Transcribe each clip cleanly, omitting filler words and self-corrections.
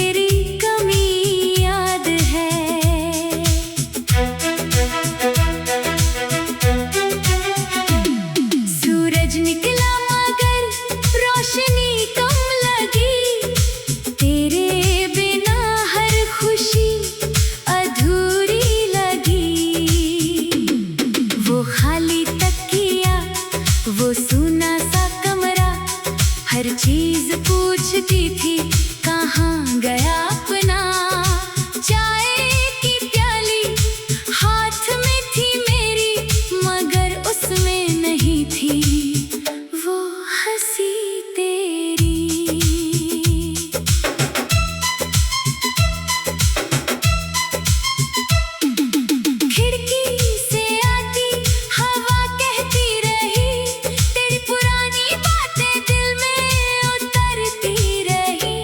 तेरी कमी याद है। सूरज निकला मगर रोशनी कम लगी, तेरे बिना हर खुशी अधूरी लगी। वो खाली तकिया, वो सूना सा कमरा, हर चीज पूछती थी कहाँ गया अपना। चाय की प्याली हाथ में थी मेरी, मगर उसमें नहीं थी वो हंसी तेरी। खिड़की से आती हवा कहती रही, तेरी पुरानी बातें दिल में उतरती रही।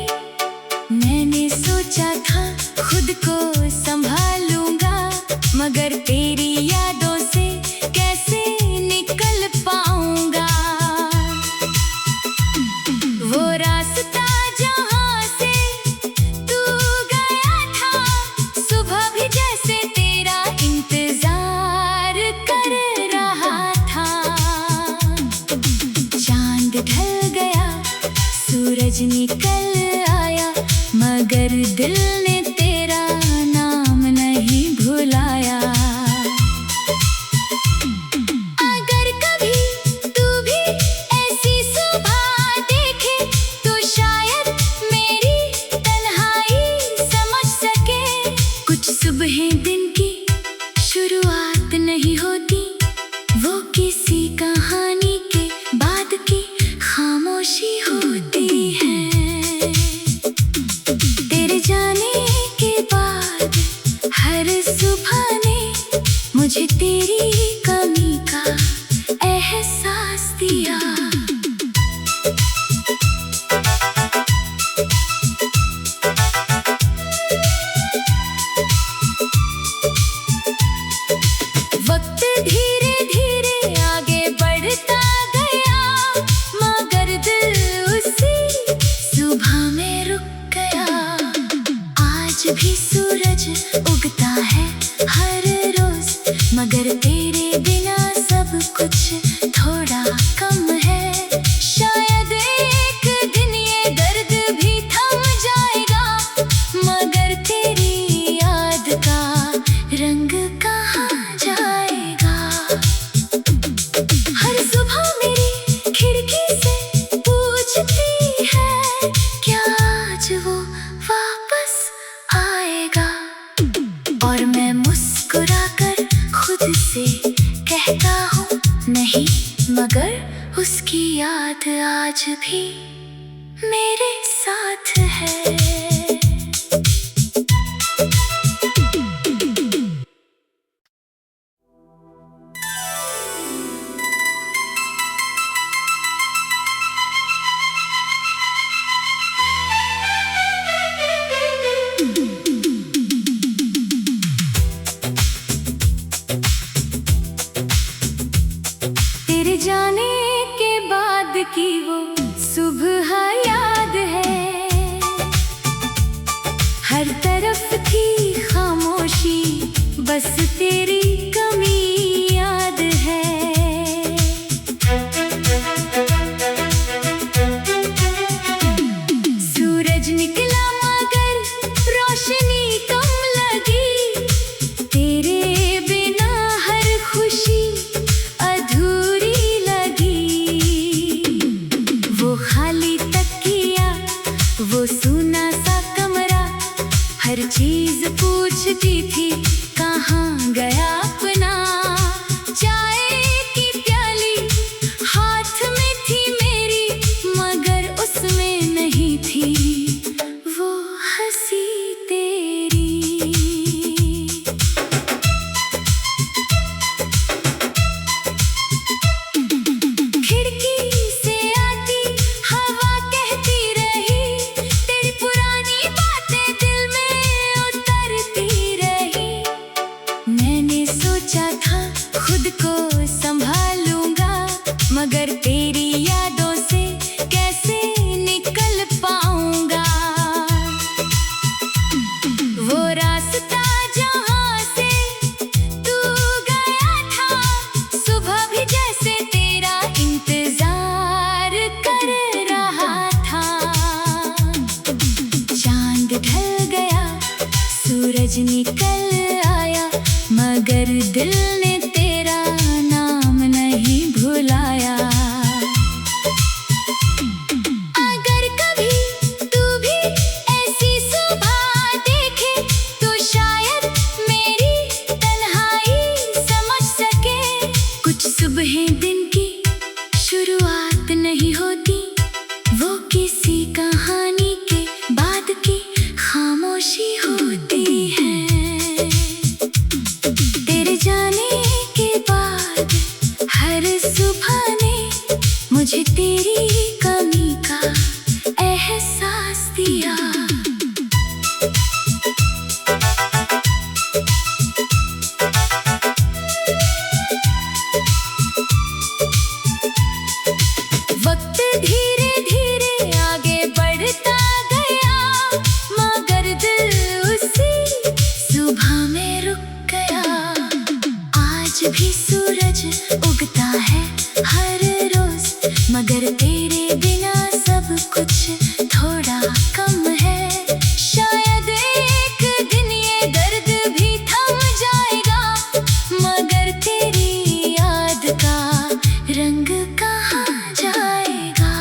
मैंने सोचा था खुद को संभालूंगा, मगर तेरी यादों से कैसे निकल पाऊंगा। वो रास्ता जहाँ से तू गया था, सुबह भी जैसे तेरा इंतजार कर रहा था। चांद ढल गया, सूरज निकल आया, मगर दिल ने तेरा नाम नहीं भुलाया। अगर कभी तू भी ऐसी सुबह देखे, तो शायद मेरी तन्हाई समझ सके। कुछ सुबहें दिन की शुरुआत नहीं होती, वो किसी कहानी के बाद की खामोशी होती है। तेरे जाने के बाद हर सुबह ने मुझे तेरी कमी का एहसास दिया। वक्त धीरे धीरे आगे बढ़ता गया, मगर दिल उसी सुबह में रुक गया। आज भी सूरज उगता है हर रोज, मगर तेरे बिना सब कुछ थोड़ा कम है। शायद एक दिन ये दर्द भी थम जाएगा, मगर तेरी याद का रंग कहाँ जाएगा। हर सुबह मेरी खिड़की से पूछती है, क्या आज वो वापस आएगा। और मैं मुस्कुराकर खुद से कहता हूँ नहीं, मगर उसकी याद आज भी मेरे साथ है। तेरे जाने के बाद की वो सुबह याद है, हर तरफ थी खामोशी, बस तेरी कमी याद है। सूरज निकला मगर रोशनी कम लगी, तेरे बिना हर खुशी अधूरी लगी। वो खाली तकिया, वो सूना सा कमरा, हर चीज पूछती थी कहाँ गया अपना। चाय की प्याली हाथ में थी मेरी, मगर उसमें नहीं थी वो हंसी तेरी। खिड़की से आती हवा कहती रही, तेरी पुरानी बातें दिल में उतरती रही। सूरज निकल आया मगर दिल ने तेरा नाम नहीं भुलाया। अगर कभी तू भी ऐसी सुबह देखे तो शायद मेरी तन्हाई समझ सके। कुछ सुबहें दिन की शुरुआत नहीं होती, वो किसी कहानी के बाद की खामोशी होती है। तेरे जाने के बाद हर सुबह ने मुझे तेरी कमी का एहसास दिया। वक्त धीरे धीरे आगे बढ़ता गया मगर दिल उसी सुबह में रुक गया। आज भी सूरज उगता है हर रोज मगर तेरे बिना सब कुछ थोड़ा कम है। शायद एक दिन ये दर्द भी थम जाएगा मगर तेरी याद का रंग कहाँ जाएगा।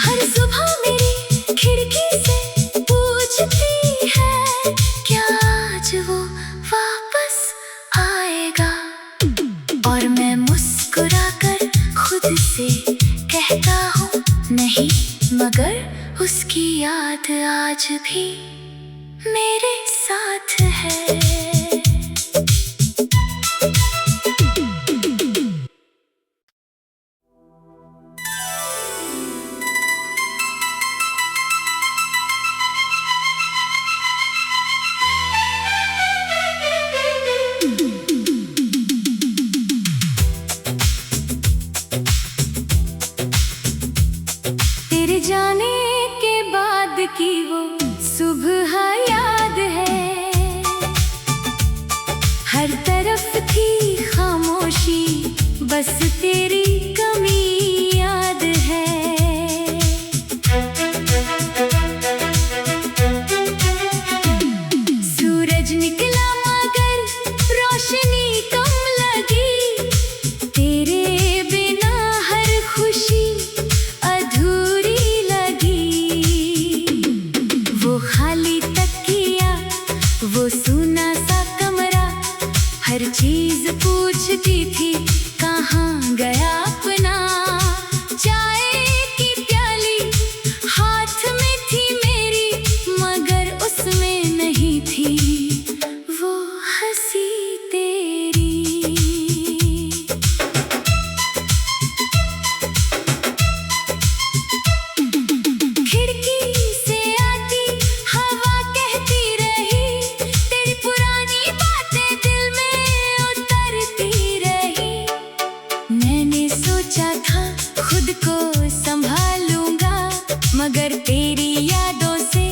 हर सुबह मेरी खिड़की से पूछती है क्या आज वो वापस आएगा। और मैं मुस्कुराकर खुद से कहता हूँ नहीं, मगर उसकी याद आज भी मेरे साथ है। तेरे जाने के बाद की वो सुबह याद है, हर तरफ थी खामोशी बस तेरी कमी याद है। सूरज निकला मगर रोशनी कम लगी, तेरे बिना हर खुशी अधूरी लगी। वो खाली तकिया, वो सूना सा कमरा, हर चीज पूछती थी कहाँ गया अपना। चाय की प्याली हाथ में थी मेरी मगर उसमें नहीं थी वो हंसी तेरी। खिड़की से आती हवा कहती रही, तेरी पुरानी बातें दिल में उतरती रही। मैंने सोचा था खुद को संभालूंगा मगर तेरी यादों से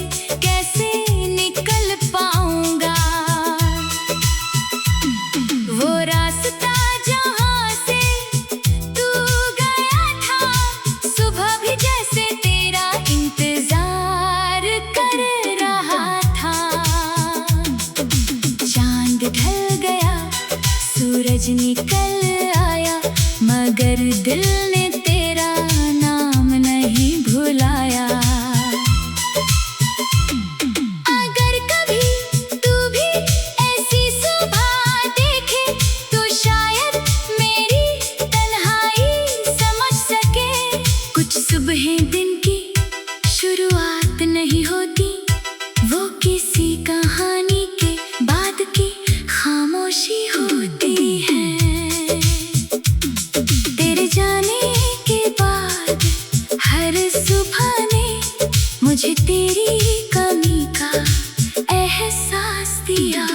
कैसे निकल पाऊंगा। वो रास्ता जहाँ से तू गया था, सुबह भी जैसे तेरा इंतजार कर रहा था। चांद ढल गया, सूरज निकल आया मगर दिल ने तेरा नाम नहीं भुलाया। अगर कभी तू भी ऐसी सुबह देखे तो शायद मेरी तन्हाई समझ सके। कुछ सुबहें दिन की शुरुआत नहीं होती, वो किसी कहानी के बाद की खामोशी होती है। तेरे जाने के बाद हर सुबह ने मुझे तेरी कमी का एहसास दिया।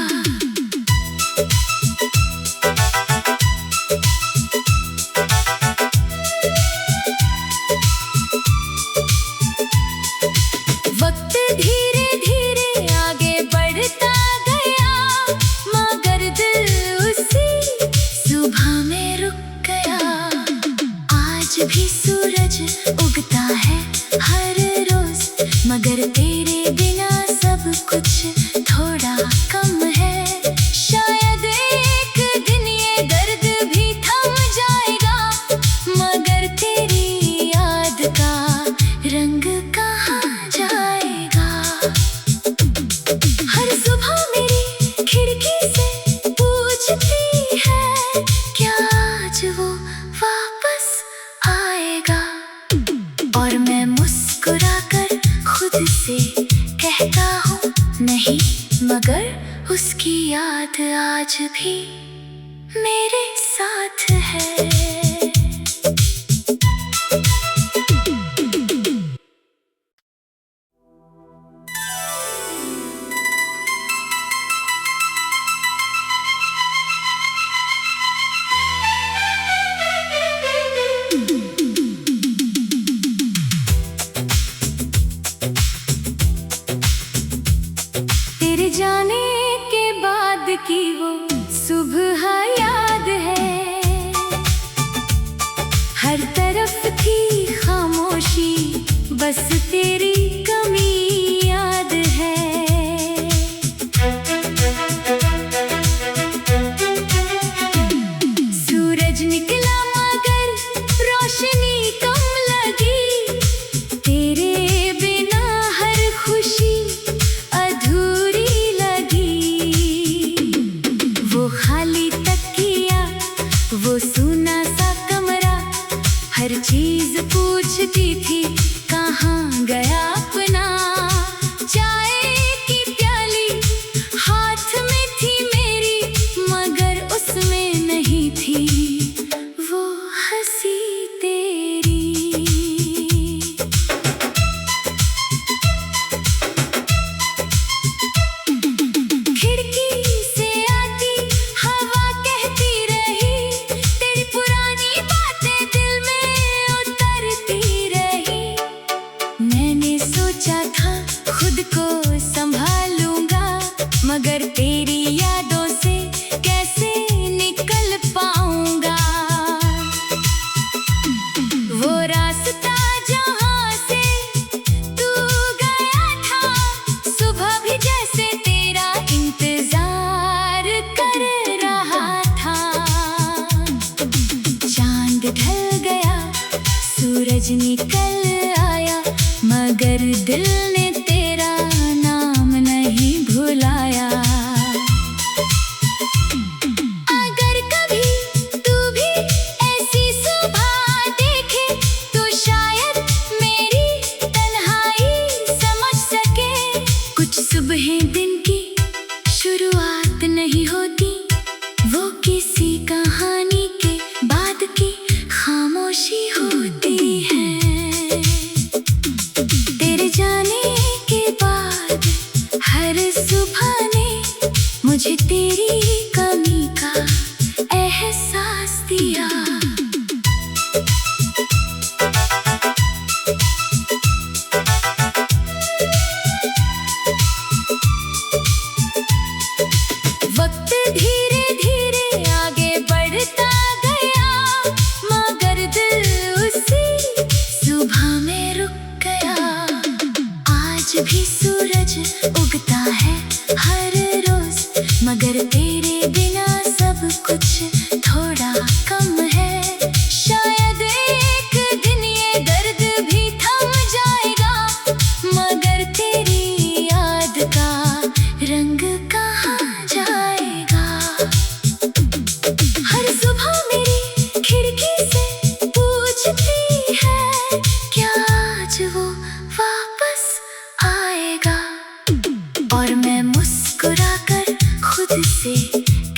वक्त धीरे धीरे आगे बढ़ता गया मगर दिल उसी सुबह में रुक गया। आज भी सूरज उगता है हर रोज मगर तेरे बिना सब कुछ से कहता हूँ नहीं, मगर उसकी याद आज भी मेरे साथ है। तेरे जाने के बाद की वो सुबह याद है, हर तरफ थी खामोशी, बस तेरी कमी याद है। सूरज निकला मगर रोशनी कम लगी, तेरे बिना हर खुशी अधूरी लगी। वो खाली तकिया, वो सूना सा कमरा, हर चीज पूछती थी कहाँ गया अपना। चाय की प्याली हाथ में थी मेरी, मगर उसमें नहीं थी वो हंसी तेरी। खिड़की से आती हवा कहती रही, तेरी पुरानी बातें दिल में उतरती रही। मैंने सोचा था खुद को संभालूंगा, मगर तेरी यादों से कैसे निकल पाऊंगा। वो रास्ता जहाँ से तू गया था, सुबह भी जैसे तेरा इंतजार कर रहा था। चांद ढल गया, सूरज निकल आया, मगर दिल ने तेरा नाम नहीं भुलाया। अगर कभी तू भी ऐसी सुबह देखे, तो शायद मेरी तन्हाई समझ सके। कुछ सुबहें दिन की शुरुआत नहीं होती, वो किसी कहानी के बाद की खामोशी होती है। तेरे जाने के बाद हर सुबह ने मुझे तेरी कमी का एहसास दिया। वक्त धीरे धीरे आगे बढ़ता गया, मगर दिल उसी सुबह में रुक गया। आज भी सूरज उगता है हर रोज, मगर तेरे बिना सब कुछ थोड़ा कम है। शायद एक दिन ये दर्द भी थम जाएगा, मगर तेरी याद का रंग कहाँ जाएगा। हर सुबह मेरी खिड़की से पूछती है, क्या आज वो वापस आएगा। और मैं मुस्कुराकर खुद से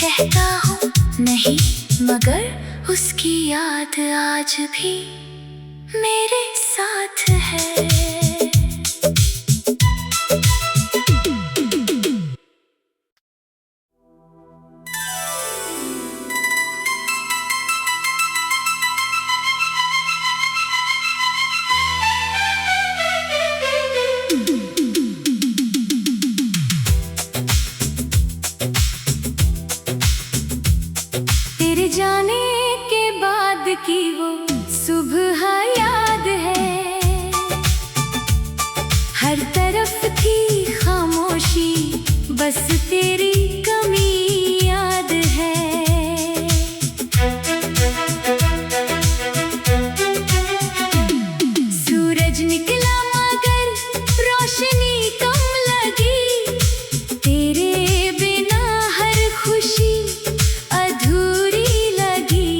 कहता हूँ नहीं, मगर उसकी याद आज भी मेरे साथ है। तेरे जाने के बाद की वो सुबह याद है, हर तरफ थी खामोशी, बस तेरी कमी याद है। सूरज निकला मगर रोशनी कम लगी, तेरे बिना हर खुशी अधूरी लगी।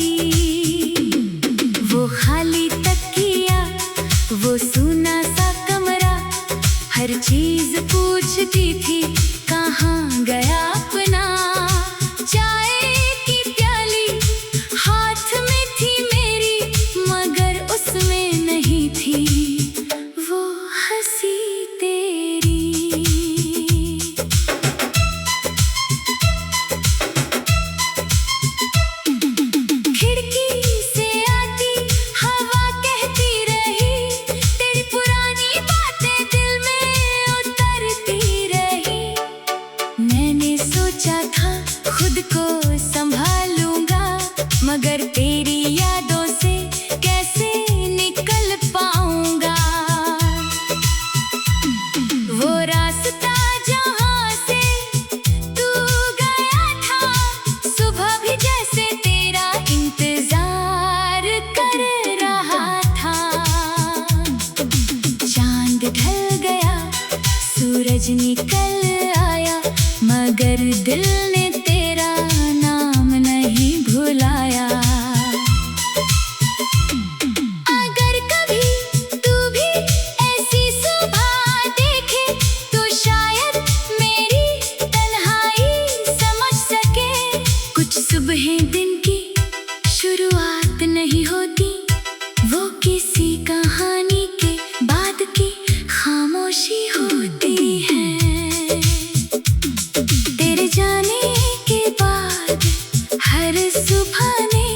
वो खाली तकिया, वो सूना सा कमरा, हर चीज पूछती थी कहाँ गया अपना। चाय की प्याली हाथ में थी मेरी, मगर उसमें नहीं थी वो हंसी तेरी। खिड़की से आती हवा कहती रही, तेरी पुरानी बातें दिल में उतरती रही। मैंने सोचा था खुद को संभालूंगा, मगर तेरी यादों से कैसे निकल पाऊंगा। वो रास्ता जहाँ से तू गया था, सुबह भी जैसे तेरा इंतजार कर रहा था। चांद ढल गया, सूरज निकल आया, मगर दिल ने तेरा नाम नहीं भुलाया। अगर कभी तू भी ऐसी सुबह देखे, तो शायद मेरी तन्हाई समझ सके। कुछ सुबहें दिन की शुरुआत नहीं होती, वो किसी कहानी के बाद की खामोशी होती है। तेरे जाने के बाद हर सुबह ने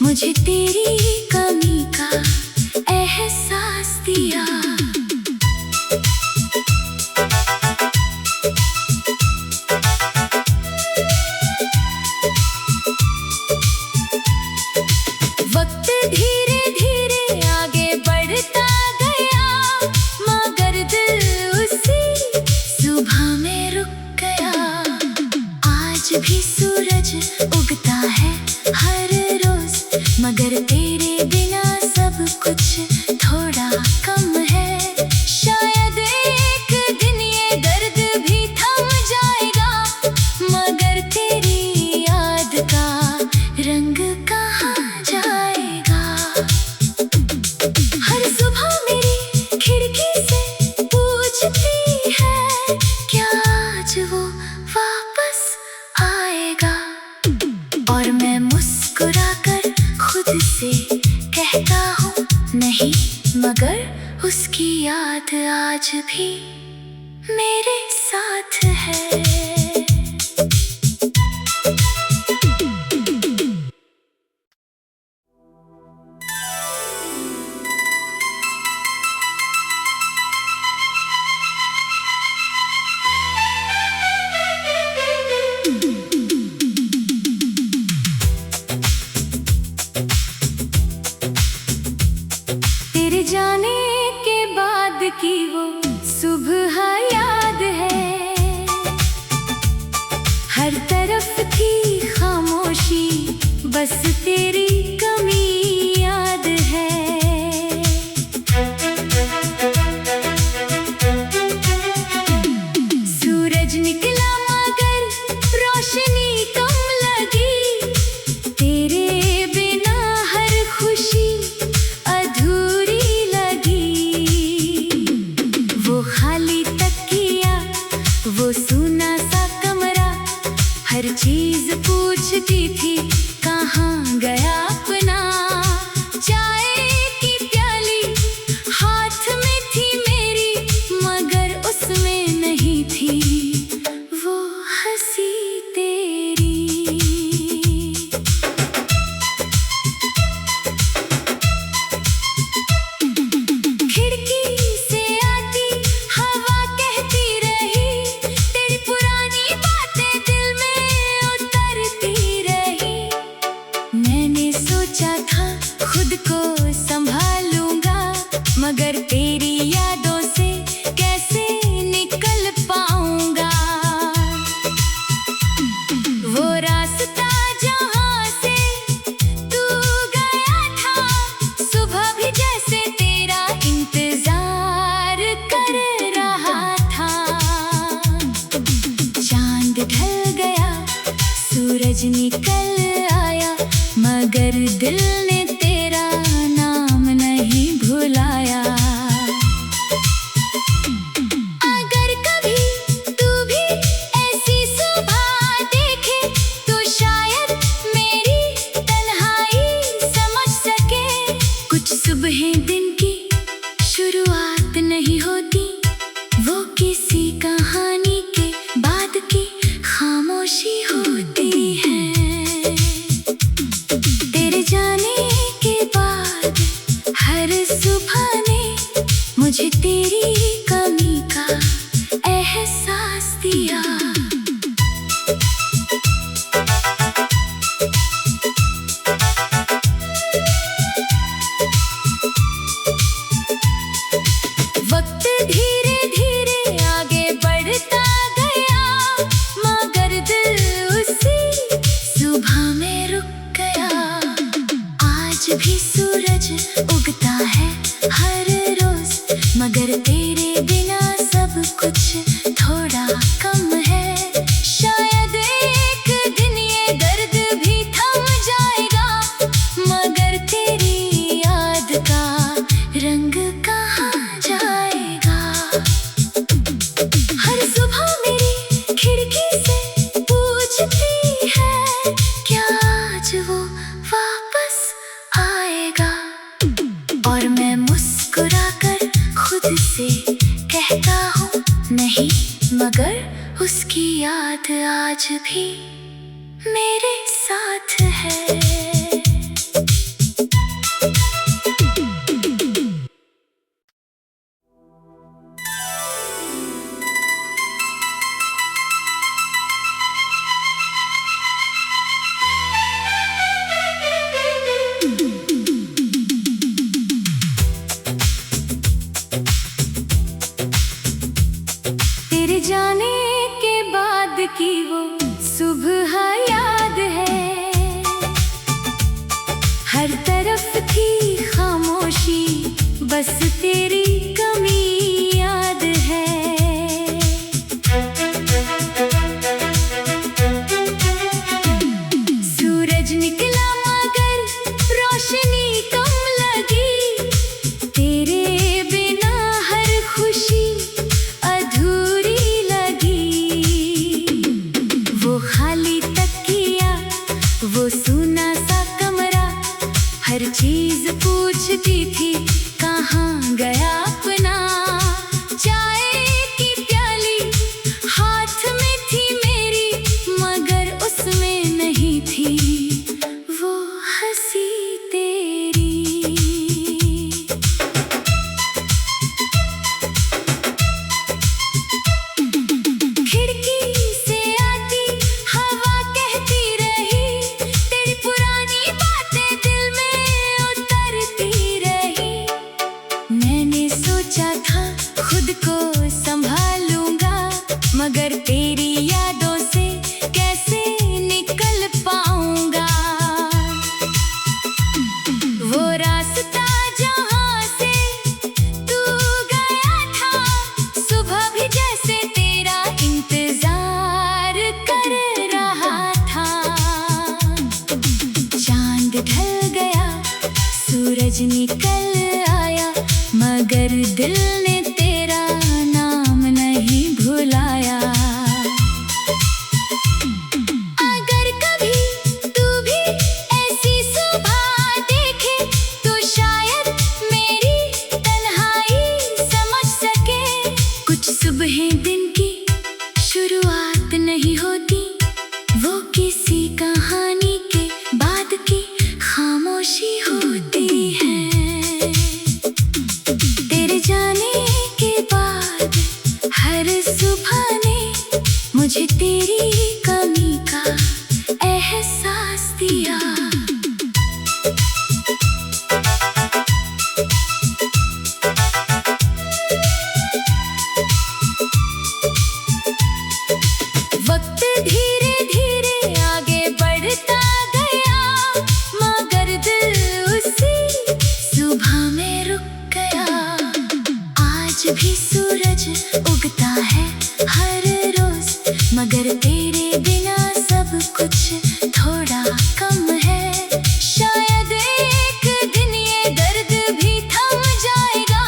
मुझे तेरी कमी का एहसास दिया। वक्त धीरे धीरे आगे बढ़ता गया, मगर दिल उसी सुबह में रुक गया। आज भी सूरज उगता है हर रोज, मगर तेरे बिना सब कुछ थोड़ा कम है। शायद एक दिन ये दर्द भी थम जाएगा, मगर तेरी याद का रंग कहाँ जाएगा। हर सुबह मेरी खिड़की से पूछती है, क्या आज वो वापस आएगा। और मैं मुस्कुराकर खुद से कहता हूँ नहीं, मगर उसकी याद आज भी मेरे साथ है। तेरे जाने के बाद की वो सुबह याद है, हर तरफ थी खामोशी, बस तेरी कमी याद है। सूरज निकला मगर रोशनी कम लगी, तेरे बिना हर खुशी अधूरी लगी। वो खाली तकिया, वो सूना सा कमरा, हर चीज पूछती थी कहाँ गया अपना। चाय की प्याली हाथ में थी मेरी, मगर उसमें नहीं थी वो हंसी तेरी। खिड़की से आती हवा कहती रही, तेरी पुरानी बातें दिल में उतरती रही। मैंने सोचा था खुद को संभालूंगा, मगर तेरी यादों से कैसे निकल पाऊंगा। वो रास्ता जहाँ से तू गया था, सुबह भी जैसे तेरा इंतजार कर रहा था। चांद ढल गया, सूरज निकल आया, मगर दिल ने तेरा नाम नहीं भुलाया। एहसास दिया। वक्त धीरे धीरे आगे बढ़ता गया, मगर दिल उसी सुबह में रुक गया। आज भी सूरज उगता है हर रोज, मगर तेरे बिना सब कुछ थोड़ा कम है। शायद एक दिन ये दर्द भी थम जाएगा, मगर तेरी याद का रंग कहाँ जाएगा। हर सुबह मेरी खिड़की से पूछती है, क्या आज वो वापस आएगा। और मैं मुस्कुराकर खुद से कहता हूँ नहीं, मगर उसकी याद आज भी मेरे साथ है। तेरे जाने के बाद की वो सुबह याद है, हर तरफ थी खामोशी, बस तेरी कमी याद है। सूरज निकला मगर रोशनी कम लगी, तेरे बिना हर खुशी अधूरी लगी। वो खाली तकिया, वो सूना सा कमरा, हर चीज पूछती थी कहाँ गया अपना। चाय की प्याली हाथ में थी मेरी, मगर उसमें नहीं थी वो हंसी तेरी। खिड़की से आती हवा कहती रही, तेरी पुरानी बातें दिल में उतरती रही। मैंने सोचा था खुद को संभालूंगा, मगर तेरी यादों से कैसे निकल पाऊंगा। वो रास्ता जहाँ से तू गया था, सुबह भी जैसे तेरा इंतजार कर रहा था। चांद ढल गया, सूरज निकल आया, मगर दिल ने तेरा नाम नहीं भुलाया। अगर कभी तू भी ऐसी सुबह देखे, तो शायद मेरी तन्हाई समझ सके। कुछ सुबहें दिन की शुरुआत नहीं होती, वो किसी कहानी के बाद की खामोशी होती है। तेरे जाने के बाद हर सुबह ने मुझे तेरी कमी का एहसास दिया। वक्त धीरे धीरे आगे बढ़ता गया, मगर दिल उसी सुबह में रुक गया। आज भी सूरज उगता है हर रोज, मगर तेरे बिना सब कुछ थोड़ा कम है। शायद एक दिन ये दर्द भी थम जाएगा,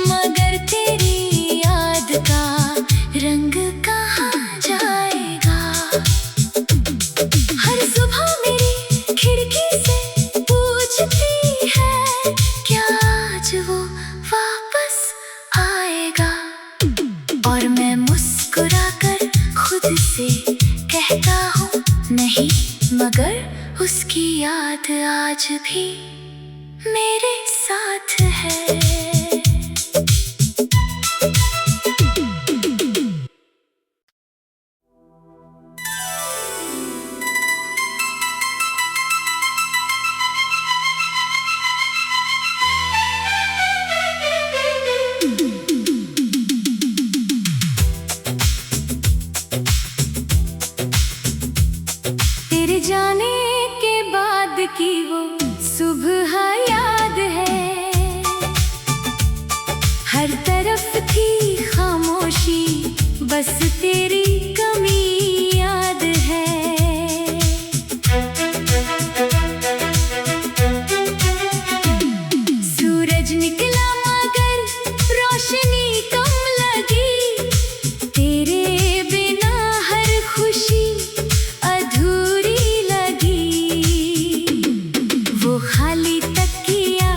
मगर तेरी याद का रंग कहाँ जाएगा। हर सुबह मेरी खिड़की से पूछती है, क्या आज वो वापस आएगा। और मैं मुस्कुराकर खुद से कहता हूँ नहीं, मगर उसकी याद आज भी मेरे साथ है। जाने के बाद की वो सुबह याद है। हर तरफ थी खामोशी, बस तेरी कमी याद है। सूरज निकला मगर रोशनी कम लगी, तेरे बिना हर खुशी अधूरी लगी। वो खाली तकिया,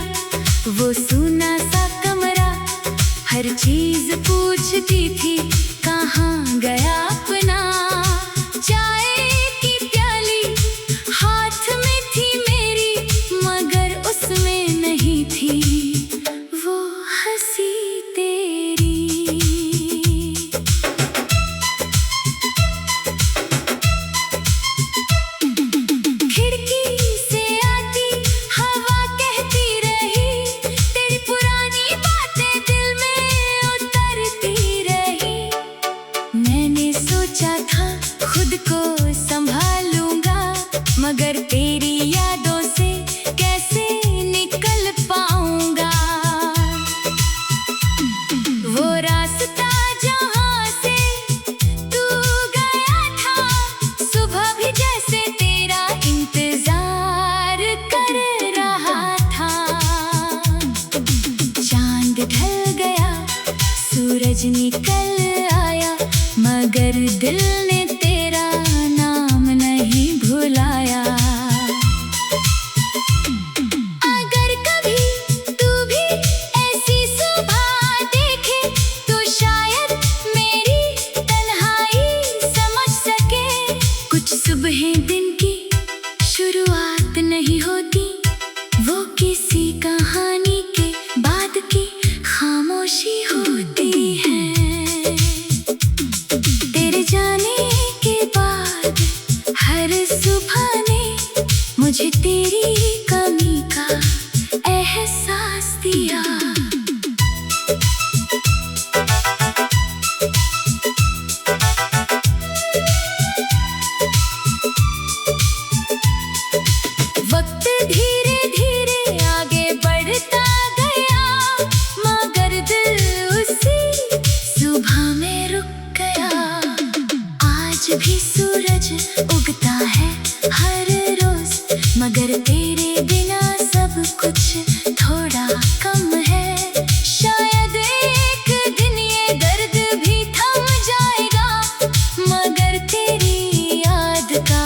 वो सूना सा कमरा, हर चीज पूछती थी कहाँ गया अपना। चाय की प्याली हाथ में थी मेरी, मगर उसमें नहीं थी वो हंसी तेरी। खिड़की से आती हवा कहती रही, तेरी पुरानी बातें दिल में उतरती रही। मैंने सोचा था खुद को संभालूंगा, मगर तेरी यादों से कैसे निकल पाऊंगा। वो रास्ता जहाँ से तू गया था, सुबह भी जैसे तेरा इंतजार कर रहा था। चांद ढल गया, सूरज निकल आया, मगर दिल ने तेरा नाम नहीं भुलाया। अगर कभी तू भी ऐसी सुबह देखे, तो शायद मेरी तन्हाई समझ सके। कुछ सुबहें दिन की शुरुआत नहीं होती, वो किसी कहानी के बाद की खामोशी होती है। तेरे जाने के बाद हर सुबह ने मुझे तेरी कमी का एहसास दिया। वक्त धीरे धीरे आगे बढ़ता गया, मगर दिल उसी सुबह में रुक गया। आज भी सूरज उगता है हर रोज, मगर तेरे बिना सब कुछ थोड़ा कम है। शायद एक दिन ये दर्द भी थम जाएगा, मगर तेरी याद का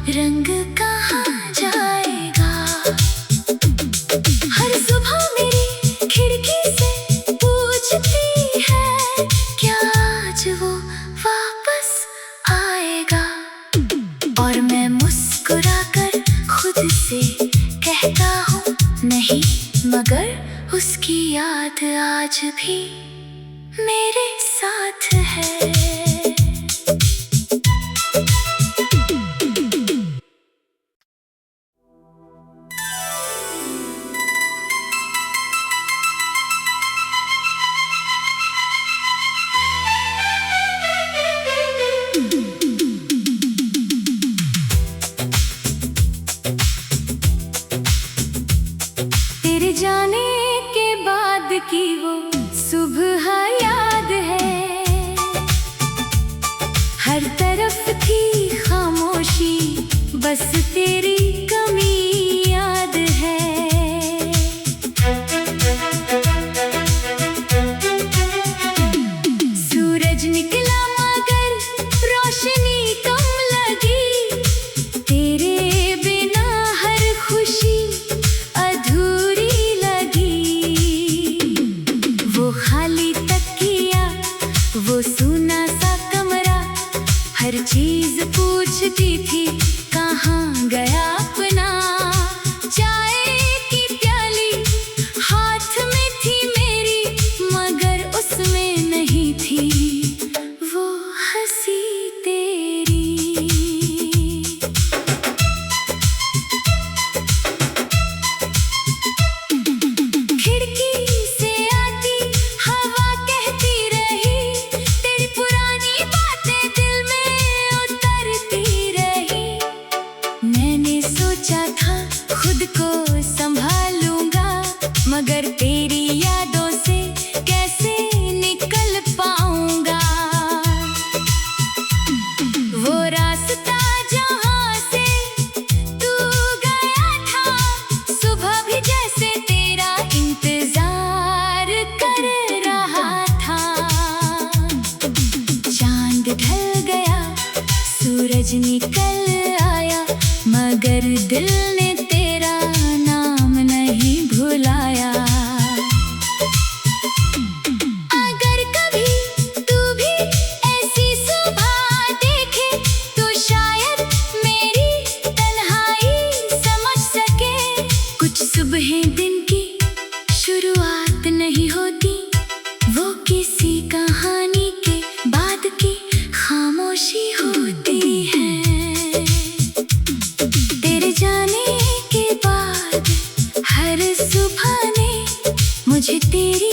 रंग कहाँ जाएगा। हर सुबह मेरी खिड़की से पूछती है, क्या आज वो वापस आएगा। और मैं मुस्कुराकर खुद से कहता हूँ नहीं, मगर उसकी याद आज भी मेरे साथ है। तेरे जाने के बाद की वो सुबह याद है। हर तरफ थी खामोशी, बस तेरी कमी याद है। सूरज निकला मगर रोशनी कम लगी, तेरे बिना हर खुशी अधूरी लगी। वो खाली तकिया, वो सूना सा कमरा, हर चीज पूछती थी कहाँ गया अपना। चाय की प्याली हाथ में थी मेरी, मगर उसमें नहीं थी वो हंसी तेरी। खिड़की से आती हवा कहती रही, सूरज निकल आया, मगर दिल ने तेरा नाम नहीं भुलाया। अगर कभी तू भी ऐसी सुबह देखे तो शायद मेरी तन्हाई समझ सके। कुछ सुबहें दिन की शुरुआत नहीं होती, वो किसी कहानी के बाद की खामोशी होती है। तेरे जाने के बाद हर सुबह ने मुझे तेरी